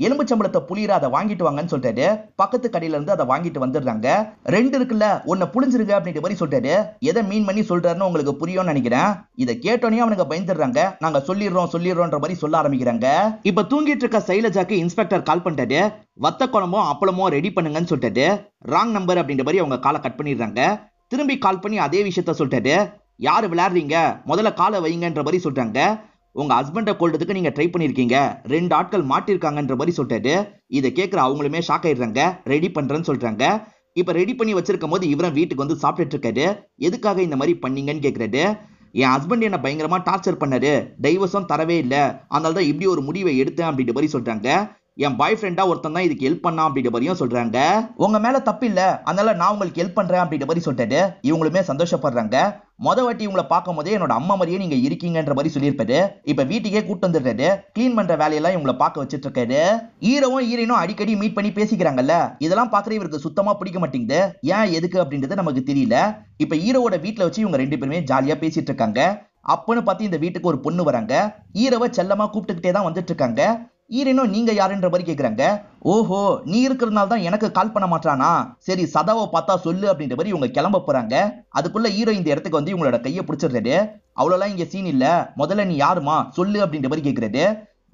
எலும்பு சம்பளத்தை புளியற அதை வாங்கிட்டு வாங்கன்னு சொல்லிட்டாரு. பக்கத்து கடையில இருந்து அதை வாங்கிட்டு வந்துடுறாங்க. 2 இருக்குல்ல, ஒன்னு புளிஞ்சிருங்க அப்படின்ற மாதிரி சொல்லிட்டாரு. எதை மீன் பண்ணி சொல்றாருன்னு உங்களுக்கு புரியும்னு நினைக்கிறேன். இதை கேட்டோன்னே அவனுங்க பயந்துடுறாங்க. நாங்க சொல்லிடுறோன்ற மாதிரி சொல்ல ஆரம்பிக்கிறாங்க. இப்ப தூங்கிட்டு இருக்க சைலஜாக்கு இன்ஸ்பெக்டர் கால் பண்ணிட்டாரு. வத்த குழம்பும் அப்பளமும் ரெடி பண்ணுங்கன்னு சொல்லிட்டாரு. ராங் நம்பர் அப்படின்ற மாதிரி அவங்க காலை கட் பண்ணிடுறாங்க. திரும்பி கால் பண்ணி அதே விஷயத்த சொல்லிட்டாரு. யாரு விளையாடுறீங்க, முதல்ல காலை வைங்கன்ற மாதிரி சொல்றாங்க. உங்க ஹஸ்பண்டை கொல்றதுக்கு நீங்க ட்ரை பண்ணிருக்கீங்க, 2 ஆட்கள் மாட்டிருக்காங்கன்ற மாதிரி சொல்லிட்டாரு. இதை கேட்கிற அவங்களுமே ஷாக் ஆயிடுறாங்க. ரெடி பண்றேன்னு சொல்றாங்க. இப்ப ரெடி பண்ணி வச்சிருக்கும் போது இவரும் வீட்டுக்கு வந்து சாப்பிட்டுட்டு இருக்காரு. எதுக்காக இந்த மாதிரி பண்ணீங்கன்னு கேக்குறாரு. என் ஹஸ்பண்ட் என்ன பயங்கரமா டார்ச்சர் பண்ணாரு, டைவர்ஸும் தரவே இல்லை, அதனாலதான் இப்படி ஒரு முடிவை எடுத்தேன் அப்படின்ற மாதிரி சொல்றாங்க. என் பாய் ஃப்ரெண்டா ஒருத்தன் தான் இதுக்கு ஹெல்ப் பண்ணா அப்படின்ற மாதிரியும் சொல்றாங்க. உங்க மேல தப்பு இல்ல, அதனால நான் உங்களுக்கு ஹெல்ப் பண்றேன் அப்படின்ற மாதிரி சொல்லிட்டாரு. இவங்களுமே சந்தோஷப்படுறாங்க. வாட்டி இவங்களை பார்க்கும் போதே என்னோட அம்மா மாதிரியே நீங்க இருக்கீங்கன்ற மாதிரி சொல்லியிருப்பாரு. இப்ப வீட்டுக்கே கூட்டு வந்துடுறாரு. கிளீன் பண்ற வேலையெல்லாம் இவங்களை பார்க்க வச்சிட்டு இருக்காரு. ஹீரோவும் ஹீரோயினும் அடிக்கடி மீட் பண்ணி பேசிக்கிறாங்கல்ல, இதெல்லாம் பாக்குற இவருக்கு சுத்தமா பிடிக்க மாட்டேங்குது. ஏன் எதுக்கு அப்படின்றது நமக்கு தெரியல. இப்ப ஹீரோவோட வீட்டுல வச்சு இவங்க 2 பேருமே ஜாலியா பேசிட்டு இருக்காங்க. அப்பன்னு பார்த்து இந்த வீட்டுக்கு ஒரு பொண்ணு வராங்க. ஹீரோவை செல்லமா கூப்பிட்டுக்கிட்டே தான் வந்துட்டு இருக்காங்க. ஹீரோயினும் நீங்க யாருன்ற மாதிரி கேக்குறாங்க. ஓஹோ, நீ இருக்கிறதுனால தான் எனக்கு கால் பண்ண மாட்டானா, சரி சதாவை பார்த்தா சொல்லு அப்படின்ற மாதிரி இவங்க கிளம்ப போறாங்க. அதுக்குள்ள ஹீரோ இந்த இடத்துக்கு வந்து இவங்களோட கையை பிடிச்சிடுறாரு. அவ்வளவுலாம் இங்க சீன் இல்ல, முதல்ல நீ யாருமா சொல்லு அப்படின்ற மாதிரி கேக்குறாரு.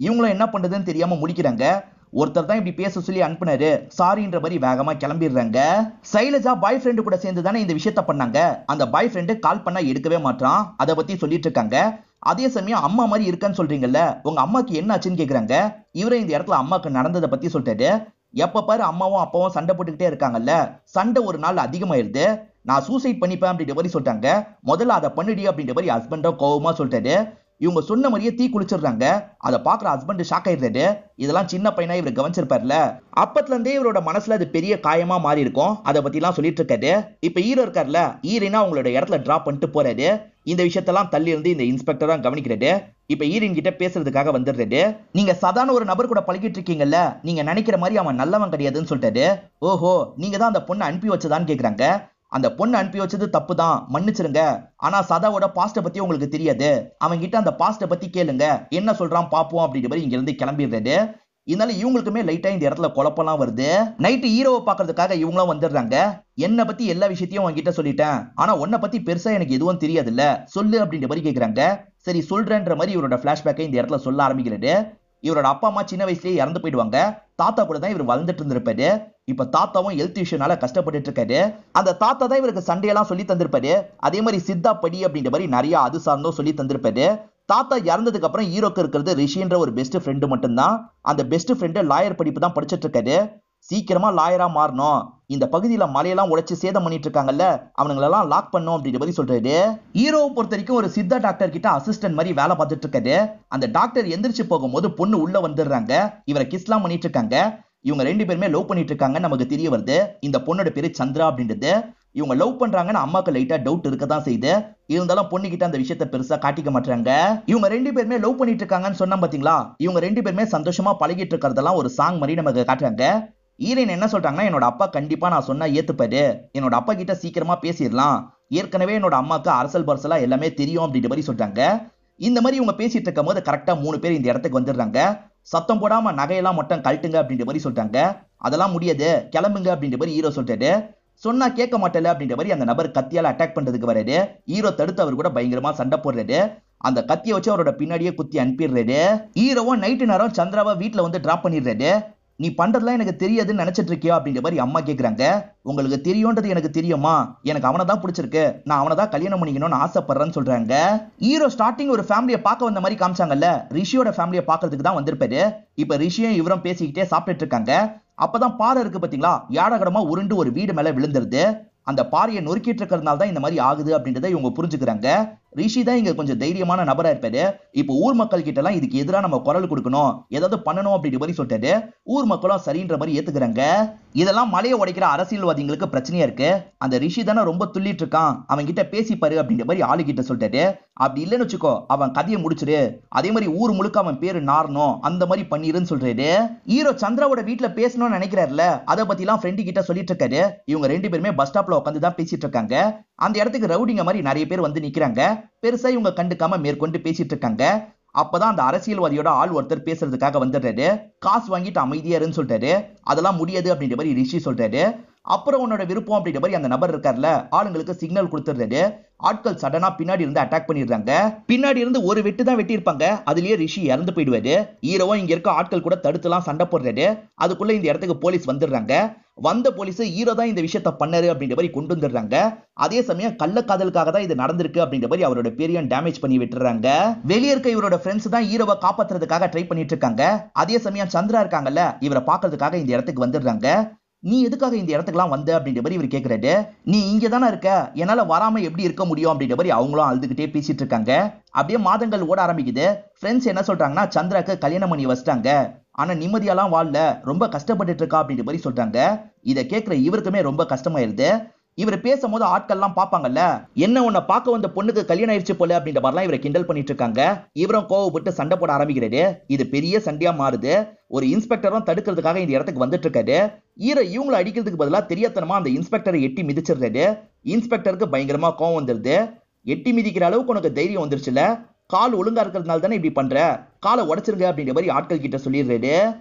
இவங்களும் என்ன பண்றதுன்னு தெரியாம முடிக்கிறாங்க. ஒருத்தர் தான் இப்படி பேச சொல்லி அனுப்புனாரு, சாரின்ற மாதிரி வேகமா கிளம்பிடுறாங்க. சைலஜா பாய் ஃப்ரெண்டு கூட சேர்ந்து தானே இந்த விஷயத்த பண்ணாங்க. அந்த பாய் ஃப்ரெண்டு கால் பண்ணா எடுக்கவே மாட்டான். அதை பத்தி சொல்லிட்டு இருக்காங்க. அதே சமயம் அம்மா மாதிரி இருக்கான்னு சொல்றீங்கல்ல, உங்க அம்மாக்கு என்ன ஆச்சுன்னு கேக்குறாங்க. இவரே இந்த இடத்துல அம்மாக்கு நடந்ததை பத்தி சொல்லிட்டாரு. எப்ப பாரு அம்மாவும் அப்பாவும் சண்டை போட்டுக்கிட்டே இருக்காங்கல்ல, சண்டை ஒரு நாள் அதிகமாயிருது, நான் சூசைட் பண்ணிப்பேன் அப்படின்ற மாதிரி சொல்லிட்டாங்க. முதல்ல அதை பண்ணிடி அப்படின்ற மாதிரி ஹஸ்பண்டோ கோவமா சொல்லிட்டாரு. இவங்க சொன்ன மாதிரியே தீ குளிச்சிடுறாங்க. அதை பாக்குற ஹஸ்பண்ட் ஷாக் ஆயிடுறாரு. இதெல்லாம் சின்ன பையனா இவர் கவனிச்சிருப்பார்ல, அப்பத்துல இருந்தே இவரோட மனசுல அது பெரிய காயமா மாறி இருக்கும். அதை பத்தி எல்லாம் சொல்லிட்டு இருக்காரு. இப்ப ஹீரோ இருக்காருல, ஹீரோனா அவங்களோட இடத்துல டிராப் பண்ணிட்டு போறாரு. இந்த விஷயத்தெல்லாம் தள்ளி இருந்து இந்த இன்ஸ்பெக்டரா கவனிக்கிறாரு. இப்ப ஹீரோயின் கிட்ட பேசுறதுக்காக வந்துடுறாரு. நீங்க சாதாரண ஒரு நபர் கூட பழகிட்டு இருக்கீங்கல்ல, நீங்க நினைக்கிற மாதிரி அவன் நல்லவன் கிடையாதுன்னு சொல்லிட்டாரு. ஓஹோ, நீங்க தான் அந்த பொண்ணை அனுப்பி வச்சதான்னு கேக்குறாங்க. அந்த பொண்ணு அனுப்பி வச்சது தப்பு தான், மன்னிச்சிருங்க. ஆனா சதாவோட பாஸ்ட பத்தி உங்களுக்கு தெரியாது, அவங்க கிட்ட அந்த பாஸ்ட பத்தி கேளுங்க, என்ன சொல்றான் பாப்போம் அப்படின்ற மாதிரி இங்க இருந்து கிளம்பிடுறாரு. இதனால இவங்களுக்குமே லைட்டா இந்த இடத்துல குழப்பம்லாம் வருது. நைட்டு ஹீரோவை பாக்குறதுக்காக இவங்களும் வந்துடுறாங்க. என்ன பத்தி எல்லா விஷயத்தையும் உங்ககிட்ட சொல்லிட்டேன், ஆனா உன்னை பத்தி பெருசா எனக்கு எதுவும் தெரியாதுல்ல, சொல்லு அப்படின்ற மாதிரி கேக்குறாங்க. சரி சொல்றேன்ற மாதிரி இவரோட பிளாஷ்பேக்கை இந்த இடத்துல சொல்ல ஆரம்பிக்கிறாரு. இவரோட அப்பா அம்மா சின்ன வயசுலயே இறந்து போயிடுவாங்க. தாத்தா கூட தான் இவர் வளர்ந்துட்டு இருந்திருப்பாரு. இப்ப தாத்தாவும் ஹெல்த் இஷ்யூனால கஷ்டப்பட்டு இருக்காரு. அந்த தாத்தா தான் இவருக்கு சண்டையெல்லாம் சொல்லி தந்திருப்பாரு. அதே மாதிரி சித்தா படி அப்படின்ற மாதிரி நிறைய அது சார்ந்தும் சொல்லி தந்திருப்பாரு. தாத்தா இறந்ததுக்கு அப்புறம் ஹீரோக்கு இருக்கிறது ரிஷின்ற ஒரு பெஸ்ட் ஃப்ரெண்டு மட்டும்தான். அந்த பெஸ்ட் ஃப்ரெண்டு லாயர் படிப்பு தான் படிச்சிட்டு இருக்காரு. சீக்கிரமா லாயரா மாறணும், இந்த பகுதியில மலையெல்லாம் உடைச்சு சேதம் பண்ணிட்டு இருக்காங்கல்ல, அவங்களெல்லாம் லாக் பண்ணும் அப்படின்ற மாதிரி சொல்றாரு. ஹீரோவை பொறுத்த வரைக்கும் ஒரு சித்தா டாக்டர் கிட்ட அசிஸ்டன்ட் மாதிரி வேலை பார்த்துட்டு இருக்காரு. அந்த டாக்டர் எந்திரிச்சு போகும்போது பொண்ணு உள்ள வந்துடுறாங்க. இவரை கிஸ்லாம் பண்ணிட்டு இருக்காங்க. இவங்க ரெண்டு பேருமே லவ் பண்ணிட்டு இருக்காங்கன்னு நமக்கு தெரிய வருது. இந்த பொண்ணோட பேரு சந்திரா அப்படின்றது. இவங்க லவ் பண்றாங்கன்னு அம்மாக்கு லைட்டா டவுட் இருக்கதான் செய்யுது. இருந்தாலும் பொண்ணு கிட்ட அந்த விஷயத்தை பெருசா காட்டிக்க மாட்டாங்க. இவங்க ரெண்டு பேருமே லவ் பண்ணிட்டு இருக்காங்கன்னு சொன்னா பாத்தீங்களா, இவங்க ரெண்டு பேருமே சந்தோஷமா பழகிட்டு இருக்கிறதெல்லாம் ஒரு சாங் மாதிரி நமக்கு காட்டுறாங்க. ஹீரோயின் என்ன சொல்றாங்கன்னா, என்னோட அப்பா கண்டிப்பா நான் சொன்னா ஏத்துப்பாரு, என்னோட அப்பா கிட்ட சீக்கிரமா பேசிடலாம், ஏற்கனவே என்னோட அம்மாக்கு அரசல் பரசலா எல்லாமே தெரியும் அப்படின்ற மாதிரி சொல்றாங்க. இந்த மாதிரி இவங்க பேசிட்டு இருக்கும் போது கரெக்டா 3 பேர் இந்த இடத்துக்கு வந்துடுறாங்க. சத்தம் போடாம நகையெல்லாம் மட்டும் கழட்டுங்க அப்படின்ற மாதிரி சொல்றாங்க. அதெல்லாம் முடியாது, கிளம்புங்க அப்படின்ற மாதிரி ஹீரோ சொல்றாரு. சொன்னா கேட்க மாட்டல அப்படின்ற மாதிரி அந்த நபர் கத்தியால அட்டாக் பண்றதுக்கு வராரு. ஹீரோ தடுத்து அவர் கூட பயங்கரமா சண்டை போடுறாரு. அந்த கத்தியை வச்சு அவரோட பின்னாடியே குத்தி அனுப்பிடுறாரு. ஹீரோவும் நைட்டு நேரம் சந்திராவை வீட்டுல வந்து டிராப் பண்ணிடுறாரு. நீ பண்றதுலாம் எனக்கு தெரியாதுன்னு நினைச்சிட்டு இருக்கியா அப்படின்ற மாதிரி அம்மா கேக்குறாங்க. உங்களுக்கு தெரியும்ன்றது எனக்கு தெரியுமா, எனக்கு அவனை தான் பிடிச்சிருக்கு, நான் அவனை தான் கல்யாணம் பண்ணிக்கணும்னு ஆசைப்படுறேன்னு சொல்றாங்க. ஹீரோ ஸ்டார்டிங் ஒரு ஃபேமிலியை பார்க்க வந்த மாதிரி காமிச்சாங்கல்ல, ரிஷியோட ஃபேமிலியை பார்க்கறதுக்கு தான் வந்திருப்பாரு. இப்ப ரிஷியும் இவரும் பேசிக்கிட்டே சாப்பிட்டுட்டு இருக்காங்க. அப்பதான் பாறை இருக்கு பாத்தீங்களா, யாடகடமா உருண்டு ஒரு வீடு மேல விழுந்துருது. அந்த பாறையை நொறுக்கிட்டு இருக்கிறதுனால தான் இந்த மாதிரி ஆகுது அப்படின்றத இவங்க புரிஞ்சுக்கிறாங்க. ரிஷி தான் இங்க கொஞ்சம் தைரியமான நபரா இருப்பாரு. இப்போ ஊர் மக்கள் கிட்ட எல்லாம் இதுக்கு எதிராக நம்ம குரல் கொடுக்கணும், ஏதாவது பண்ணணும் அப்படின்ற மாதிரி சொல்லிட்டாரு. ஊர் மக்களும் சரின்ற மாதிரி ஏத்துக்கிறாங்க. இதெல்லாம் மலையை உடைக்கிற அரசியல்வாதிகளுக்கு பிரச்சனையா இருக்கு. அந்த ரிஷி தானே ரொம்ப துள்ளிட்டு இருக்கான், அவன் கிட்ட பேசிப்பாரு அப்படின்ற மாதிரி ஆளு கிட்ட சொல்லிட்டாரு. அப்படி இல்லைன்னு வச்சுக்கோ, அவன் கதையை முடிச்சிரு, அதே மாதிரி ஊர் முழுக்க அவன் பேரு நாரணும், அந்த மாதிரி பண்ணிருன்னு சொல்றாரு. ஹீரோ சந்திராவோட வீட்டுல பேசணும்னு நினைக்கிறாருல, அதை பத்தி எல்லாம் ஃப்ரெண்டு கிட்ட சொல்லிட்டு இருக்காரு. இவங்க ரெண்டு பேருமே பஸ் ஸ்டாப்ல உட்காந்து தான் பேசிட்டு இருக்காங்க. அந்த இடத்துக்கு ரவுடிங்க மாதிரி நிறைய பேர் வந்து நிக்கிறாங்க. பெருசா இவங்க கண்டுக்காம மேற்கொண்டு பேசிட்டு இருக்காங்க. அப்பதான் அந்த அரசியல்வாதியோட ஆள் ஒருத்தர் பேசுறதுக்காக வந்துடுறாரு. காசு வாங்கிட்டு அமைதியா இருன்னு சொல்றாரு. அதெல்லாம் முடியாது அப்படின்ற மாதிரி ரிஷி சொல்றாரு. அப்புறம் உன்னோட விருப்பம் அப்படின்ற மாதிரி அந்த நபர் இருக்கார்ல, ஆளுங்களுக்கு சிக்னல் கொடுத்துடுறாரு. ஆட்கள் சடனா பின்னாடி இருந்து அட்டாக் பண்ணிடுறாங்க. பின்னாடி இருந்து ஒரு வெட்டு தான் வெட்டி இருப்பாங்க, அதுலயே ரிஷி இறந்து போயிடுவாரு. ஹீரோவும் இங்க இருக்க ஆட்கள் கூட தடுத்துலாம் சண்டை போடுறாரு. அதுக்குள்ள இந்த இடத்துக்கு போலீஸ் வந்துடுறாங்க. வந்த போலீஸ் ஹீரோ தான் இந்த விஷயத்த பண்ணாரு அப்படின்ற மாதிரி கொண்டு வந்துடுறாங்க. அதே சமயம் கள்ளக்காதலுக்காக தான் இது நடந்திருக்கு அப்படின்ற மாதிரி அவரோட பேரையும் டேமேஜ் பண்ணி விட்டுறாங்க. வெளியே இருக்க இவரோட ஃப்ரெண்ட்ஸ் தான் ஹீரோவை காப்பாத்துறதுக்காக ட்ரை பண்ணிட்டு இருக்காங்க. அதே சமயம் சந்திரா இருக்காங்கல்ல, இவரை பாக்குறதுக்காக இந்த இடத்துக்கு வந்துடுறாங்க. நீ எதுக்காக இந்த இடத்துக்குலாம் வந்த அப்படின்ற மாதிரி இவர் கேட்கிறாரு. நீ இங்க தானே இருக்க, என்னால வராம எப்படி இருக்க முடியும் அப்படின்ற மாதிரி அவங்களும் அழுதுகிட்டே பேசிட்டு இருக்காங்க. அப்படியே மாதங்கள் ஓட ஆரம்பிக்குது. ஃப்ரெண்ட்ஸ் என்ன சொல்றாங்கன்னா, சந்திராக்கு கல்யாணம் பண்ணி வச்சிட்டாங்க, ஆனா நிம்மதியெல்லாம் வாழல, ரொம்ப கஷ்டப்பட்டுட்டு இருக்கா அப்படின்ற மாதிரி சொல்றாங்க. இதை கேட்கிற இவருக்குமே ரொம்ப கஷ்டமாயிருது. இவர் பேசும்போது ஆட்கள்லாம் பார்ப்பாங்கல்ல, என்ன உன்னை பார்க்க வந்த பொண்ணுக்கு கல்யாணம் ஆயிடுச்சு போல அப்படின்ற மாதிரிலாம் இவரை கிண்டல் பண்ணிட்டு இருக்காங்க. இவரும் கோவப்பட்டு சண்டை போட ஆரம்பிக்கிறாரு. இது பெரிய சண்டையா மாறுது. ஒரு இன்ஸ்பெக்டரும் தடுக்கிறதுக்காக இந்த இடத்துக்கு வந்துட்டு இருக்காரு. ஹீரோ இவங்களை அடிக்கிறதுக்கு பதிலாக தெரியாதனமா அந்த இன்ஸ்பெக்டரை எட்டி மிதிச்சிடுறாரு. இன்ஸ்பெக்டருக்கு பயங்கரமா கோவம் வந்துருது. எட்டி மிதிக்கிற அளவுக்கு உனக்கு தைரியம் வந்துருச்சுல, கால் ஒழுங்கா இருக்கிறதுனால தானே இப்படி பண்ற, காலை உடைச்சிருங்க அப்படின்ற மாதிரி ஆட்கள் கிட்ட சொல்லிடுறாரு.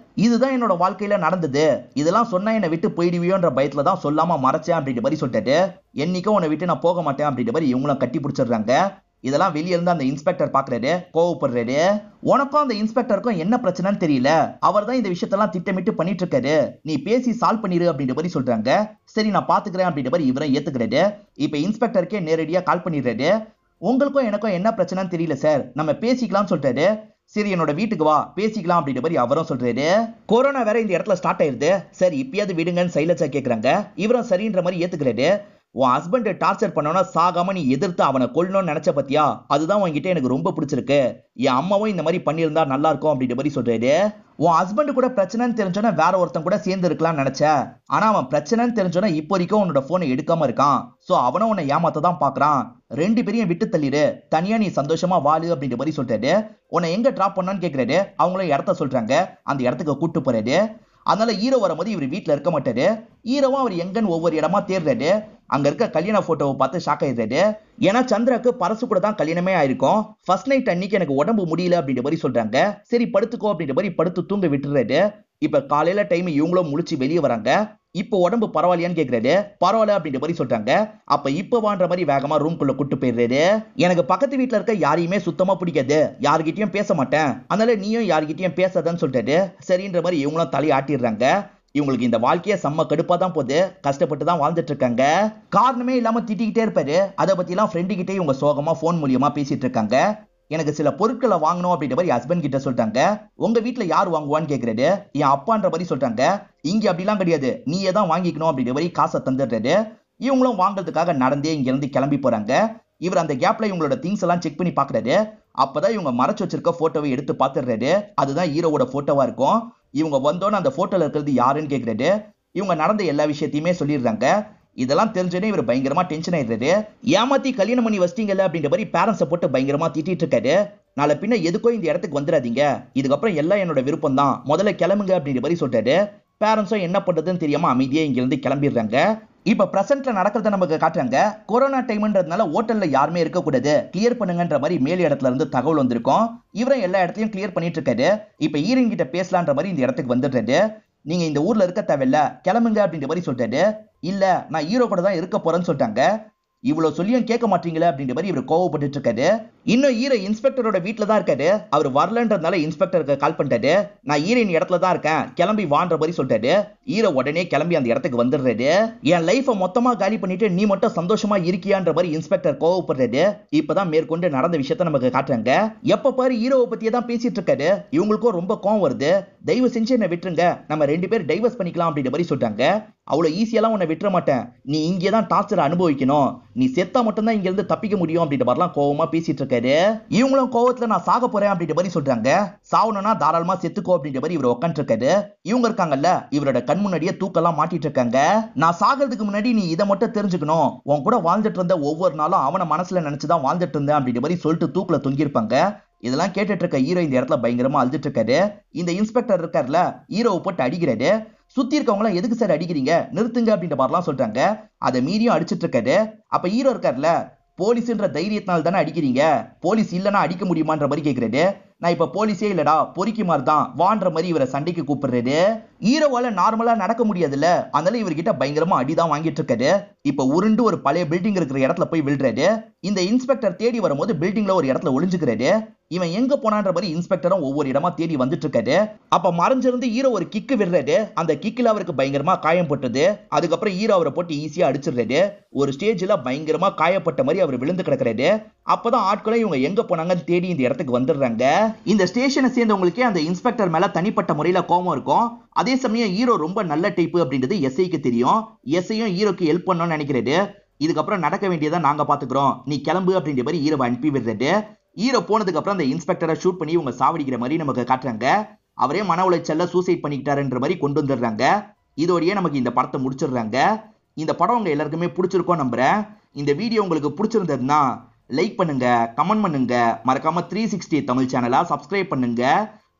இதுதான் என்னோட வாழ்க்கையில நடந்தது, இதெல்லாம் சொன்னா என்னை விட்டு போயிடுவியோன்ற பயத்துல தான் சொல்லாம மறைச்சேன் அப்படின்ற மாதிரி சொல்லிட்டாரு. என்னைக்கும் உன்னை விட்டு நான் போக மாட்டேன் அப்படின்ற மாதிரி இவங்களும் கட்டி பிடிச்சிடுறாங்க. இதெல்லாம் வெளியே இருந்து அந்த இன்ஸ்பெக்டர் பாக்குறாரு, கோவப்படுறாரு. உனக்கும் அந்த இன்ஸ்பெக்டருக்கும் என்ன பிரச்சனைன்னு தெரியல, அவர் தான் இந்த விஷயத்தெல்லாம் திட்டமிட்டு பண்ணிட்டு இருக்காரு, நீ பேசி சால்வ் பண்ணிரு அப்படின்ற மாதிரி சொல்றாங்க. சரி நான் பாத்துக்கிறேன் அப்படின்ற மாதிரி இவரும் ஏத்துக்கிறாரு. இப்ப இன்ஸ்பெக்டருக்கே நேரடியா கால் பண்ணிடுறாரு. உங்களுக்கும் எனக்கும் என்ன பிரச்சனைன்னு தெரியல சார், நம்ம பேசிக்கலாம்னு சொல்றாரு. சரி என்னோட வீட்டுக்கு வா பேசிக்கலாம் அப்படின்ற மாதிரி அவரும் சொல்றாரு. கொரோனா வேற இந்த இடத்துல ஸ்டார்ட் ஆயிருது, சரி இப்பயாவது விடுங்கன்னு சைலன்ஸா கேக்குறாங்க. இவரும் சரின்ற மாதிரி ஏத்துக்கிறாரு. உன் ஹஸ்பண்ட் டார்ச்சர் பண்ணோன்னா சாகாம நீ எதிர்த்து அவனை கொல்லணும்னு நினைச்ச பத்தியா, அதுதான் உன்கிட்ட எனக்கு ரொம்ப பிடிச்சிருக்கு, என் அம்மாவும் இந்த மாதிரி பண்ணியிருந்தா நல்லா இருக்கும் அப்படின்ற மாதிரி சொல்றாரு. உன் ஹஸ்பண்ட் கூட பிரச்சனைன்னு தெரிஞ்சோன்னா வேற ஒருத்தன் கூட சேர்ந்து இருக்கலாம்னு நினைச்ச, ஆனா அவன் பிரச்சனைன்னு தெரிஞ்சோன்னா இப்போ வரைக்கும் உன்னோட போனை எடுக்காம இருக்கான், சோ அவனும் உன்னை ஏமாத்த தான் பாக்குறான், ரெண்டு பேரையும் விட்டு தள்ளிடு, தனியா நீ சந்தோஷமா வாழு அப்படின்ற மாதிரி சொல்றாரு. உன்னை எங்க டிராப் பண்ணான்னு கேக்குறாரு. அவங்களும் இடத்த சொல்றாங்க. அந்த இடத்துக்கு கூட்டு போறாரு. அதனால ஹீரோ வரும்போது இவர் வீட்டுல இருக்க மாட்டாரு. ஹீரோவும் அவர் எங்கன்னு ஒவ்வொரு இடமா தேடுறாரு. அங்க இருக்க கல்யாண போட்டோவை பார்த்து ஷாக் ஆயிடுறாரு. ஏன்னா சந்திராக்கு பரசு கூட தான் கல்யாணமே ஆயிருக்கும். ஃபர்ஸ்ட் நைட் அன்னைக்கு எனக்கு உடம்பு முடியல அப்படின்ற மாதிரி சொல்றாங்க. சரி படுத்துக்கோ அப்படின்ற மாதிரி படுத்து தூங்க விட்டுறாரு. இப்ப காலையில டைம் இவங்களும் முழிச்சு வெளியே வராங்க. இப்போ உடம்பு பரவாயில்லையான்னு கேக்குறாரு. பரவாயில்ல அப்படின்ற மாதிரி சொல்றாங்க. அப்ப இப்ப வான்ற மாதிரி வேகமா ரூம்குள்ள கூட்டு போயிடுறாரு. எனக்கு பக்கத்து வீட்டுல இருக்க யாரையுமே சுத்தமா பிடிக்காது, யாருகிட்டயும் பேச மாட்டேன், அதனால நீயும் யாருகிட்டயும் பேசாதன்னு சொல்றாரு. சரின்ற மாதிரி இவங்களும் தலையை ஆட்டிடுறாங்க. இவங்களுக்கு இந்த வாழ்க்கைய செம்ம கடுப்பா தான் போகுது, கஷ்டப்பட்டு தான் வாழ்ந்துட்டு இருக்காங்க. காரணமே இல்லாம திட்டிக்கிட்டே இருப்பாரு. அதை பத்தி எல்லாம் ஃப்ரெண்டு கிட்டே இவங்க சோகமா போன் மூலியமா பேசிட்டு இருக்காங்க. எனக்கு சில பொருட்களை வாங்கணும் அப்படின்ற மாதிரி ஹஸ்பண்ட் கிட்ட சொல்லிட்டாங்க. உங்க வீட்டுல யார் வாங்குவான்னு கேக்குறாரு. என் அப்பான்ற மாதிரி சொல்றாங்க. இங்க அப்படிலாம் கிடையாது, நீயே தான் வாங்கிக்கணும் அப்படின்ற மாதிரி காசை தந்துடுறாரு. இவங்களும் வாங்குறதுக்காக நடந்தே இங்க இருந்து கிளம்பி போறாங்க. இவர் அந்த கேப்ல இவங்களோட திங்ஸ் எல்லாம் செக் பண்ணி பாக்குறாரு. அப்பதான் இவங்க மறைச்சு வச்சிருக்க போட்டோவை எடுத்து பாத்துடுறாரு. அதுதான் ஹீரோவோட போட்டோவா இருக்கும். இவங்க வந்தோன்னு அந்த போட்டோல இருக்கிறது யாருன்னு கேக்குறாரு. இவங்க நடந்த எல்லா விஷயத்தையுமே சொல்லிடுறாங்க. இதெல்லாம் தெரிஞ்சோன்னே இவர் பயங்கரமா டென்ஷன் ஆயிடுறாரு. ஏமாத்தி கல்யாணம் பண்ணி வச்சிட்டீங்கல்ல அப்படின்ற மாதிரி பேரண்ட்ஸை போட்டு பயங்கரமா திட்டிட்டு இருக்காரு. நாளை பின்ன எதுக்கோ இந்த இடத்துக்கு வந்துடாதீங்க, இதுக்கப்புறம் எல்லாம் என்னோட விருப்பம் தான், முதல்ல கிளம்புங்க அப்படின்ற மாதிரி சொல்றாரு. பேரண்ட்ஸும் என்ன பண்றதுன்னு தெரியாம அமைதியா இங்க இருந்து கிளம்பிடுறாங்க. இப்ப பிரசன்ட்ல நடக்கிறத நமக்கு காட்டுறாங்க. கொரோனா டைம்ன்றதுனால ஹோட்டல்ல யாருமே இருக்கக்கூடாது, கிளியர் பண்ணுங்கன்ற மாதிரி மேல் இடத்துல இருந்து தகவல் வந்திருக்கும். இவரும் எல்லா இடத்தையும் கிளியர் பண்ணிட்டு இருக்காரு. இப்ப ஹீரோயின் கிட்ட பேசலான்ற மாதிரி இந்த இடத்துக்கு வந்துடுறாரு. நீங்க இந்த ஊர்ல இருக்க தேவையில்ல, கிளம்புங்க அப்படின்ற மாதிரி சொல்றாரு. இல்ல நான் ஹீரோ கூட தான் இருக்க போறேன்னு சொல்லிட்டாங்க. இவ்வளவு சொல்லியும் கேட்க மாட்டீங்களா அப்படின்ற மாதிரி இவர் கோவப்பட்டு இருக்காரு. இன்னும் ஹீரோ இன்ஸ்பெக்டரோட வீட்டுல தான் இருக்காரு. அவர் வரலன்றதுனால இன்ஸ்பெக்டருக்கு கால் பண்ணிட்டாரு. நான் ஹீரோயின் இடத்துல தான் இருக்கேன், கிளம்பி வான்ற மாதிரி சொல்லிட்டாரு. ஹீரோ உடனே கிளம்பி அந்த இடத்துக்கு வந்துடுறாரு. என் லைஃபை மொத்தமா காலி பண்ணிட்டு நீ மட்டும் சந்தோஷமா இருக்கியான்ற மாதிரி இன்ஸ்பெக்டர் கோவப்படுறாரு. இப்பதான் மேற்கொண்டு நடந்த விஷயத்த நமக்கு காட்டுறாங்க. எப்ப பாரு ஹீரோவை பத்தியே தான் பேசிட்டு இருக்காரு. இவங்களுக்கும் ரொம்ப கோவம் வருது. தயவு செஞ்சு என்ன விட்டுருங்க, நம்ம 2 பேர் டைவர்ஸ் பண்ணிக்கலாம் அப்படின்ற மாதிரி சொல்றாங்க. அவ்வளவு ஈஸியெல்லாம் உன்னை விட்டுற மாட்டேன், நீ இங்கே தான் டார்ச்சர் அனுபவிக்கணும், நீ செத்தா மட்டும் தான் இங்க இருந்து தப்பிக்க முடியும் அப்படின்ற மாதிரிலாம் கோவமா பேசிட்டு இருக்காரு. இவங்களும் கோவத்துல நான் சாக போறேன் அப்படின்ற மாதிரி சொல்றாங்க. சாவணும்னா தாராளமா செத்துக்கோ அப்படின்ற மாதிரி இவர் உட்காந்து இருக்காரு. இவங்க இருக்காங்கல்ல, இவரோட கண் முன்னாடியே தூக்கெல்லாம் மாட்டிட்டு இருக்காங்க. நான் சாகிறதுக்கு முன்னாடி நீ இதை மட்டும் தெரிஞ்சுக்கணும், உன் கூட வாழ்ந்துட்டு இருந்த ஒவ்வொரு நாளும் அவனை மனசுல நினைச்சுதான் வாழ்ந்துட்டு இருந்தேன் அப்படின்ற மாதிரி சொல்லிட்டு தூக்குல தொங்கிருப்பாங்க. இதெல்லாம் கேட்டுட்டு இருக்க ஹீரோ இந்த இடத்துல பயங்கரமா அழுதுட்டு இருக்காரு. இந்த இன்ஸ்பெக்டர் இருக்காருல, ஹீரோவை போட்டு அடிக்கிறாரு. சுத்தி இருக்கவங்க எதுக்கு சார் அடிக்கிறீங்க, நிறுத்துங்க அப்படின்ற மாதிரிலாம் சொல்றாங்க. அதை மீறியும் அடிச்சிட்டு இருக்காரு. அப்ப ஹீரோ இருக்காருல, போலீஸ்ன்ற தைரியத்தினால தானே அடிக்கிறீங்க, போலீஸ் இல்லைன்னா அடிக்க முடியுமான்ற மாதிரி கேட்கிறாரு. நான் இப்ப போலீஸே இல்லடா, பொறுக்கி மாதிரி தான் வான்ற மாதிரி இவரை சண்டைக்கு கூப்பிடுறாரு. ஹீரோவால நார்மலா நடக்க முடியாதுல்ல, அதனால இவர்கிட்ட பயங்கரமா அடிதான் வாங்கிட்டு இருக்காரு. இப்ப உருண்டு ஒரு பழைய பில்டிங் இருக்கிற இடத்துல போய் விழுறாரு. இந்த இன்ஸ்பெக்டர் தேடி வரும்போது பில்டிங்ல ஒரு இடத்துல ஒளிஞ்சுக்கிறாரு. இவன் எங்க போனான்ற மாதிரி இன்ஸ்பெக்டரும் ஒவ்வொரு இடமா தேடி வந்துட்டு இருக்காரு. அப்ப மறைஞ்சிருந்து ஹீரோ ஒரு கிக்கு விடுறாரு. அந்த கிக்கில் அவருக்கு பயங்கரமா காயம் போட்டது. அதுக்கப்புறம் ஹீரோ அவரை போட்டு ஈஸியா அடிச்சிடுறாரு. ஒரு ஸ்டேஜ்ல பயங்கரமா காயப்பட்ட மாதிரி அவர் விழுந்து கிடக்குறாரு. அப்பதான் ஆட்களை இவங்க எங்க போனாங்கன்னு தேடி இந்த இடத்துக்கு வந்துடுறாங்க. இந்த ஸ்டேஷனை சேர்ந்தவங்களுக்கே அந்த இன்ஸ்பெக்டர் மேல தனிப்பட்ட முறையில கோபம் இருக்கும். அதே சமயம் ஹீரோ ரொம்ப நல்ல டைப் அப்படின்றது எஸ்ஐக்கு தெரியும். எஸ்ஐயும் ஹீரோக்கு ஹெல்ப் பண்ணணும்னு நினைக்கிறாரு. இதுக்கப்புறம் நடக்க வேண்டியதை நாங்க பாத்துக்கிறோம், நீ கிளம்பு அப்படின்ற மாதிரி ஹீரோவை அனுப்பி விடுறாரு. ஹீரோ போனதுக்கு அப்புறம் அந்த இன்ஸ்பெக்டரை ஷூட் பண்ணி இவங்க சாவடிக்கிற மாதிரி நமக்கு காட்டுறாங்க. அவரே மன உளைச்சல்ல சூசைட் பண்ணிக்கிட்டாருன்ற மாதிரி கொண்டு வந்துடுறாங்க. இதோடயே நமக்கு இந்த படத்தை முடிச்சிடுறாங்க. இந்த படம் உங்க எல்லாருக்குமே பிடிச்சிருக்கோம் நம்புறேன். இந்த வீடியோ உங்களுக்கு பிடிச்சிருந்ததுன்னா லைக் பண்ணுங்க, கமெண்ட் பண்ணுங்க, மறக்காம 360 தமிழ் சேனலை சப்ஸ்கிரைப் பண்ணுங்க.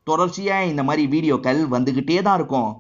தொடர்ச்சியா இந்த மாதிரி வீடியோக்கள் வந்துகிட்டே தான் இருக்கும்.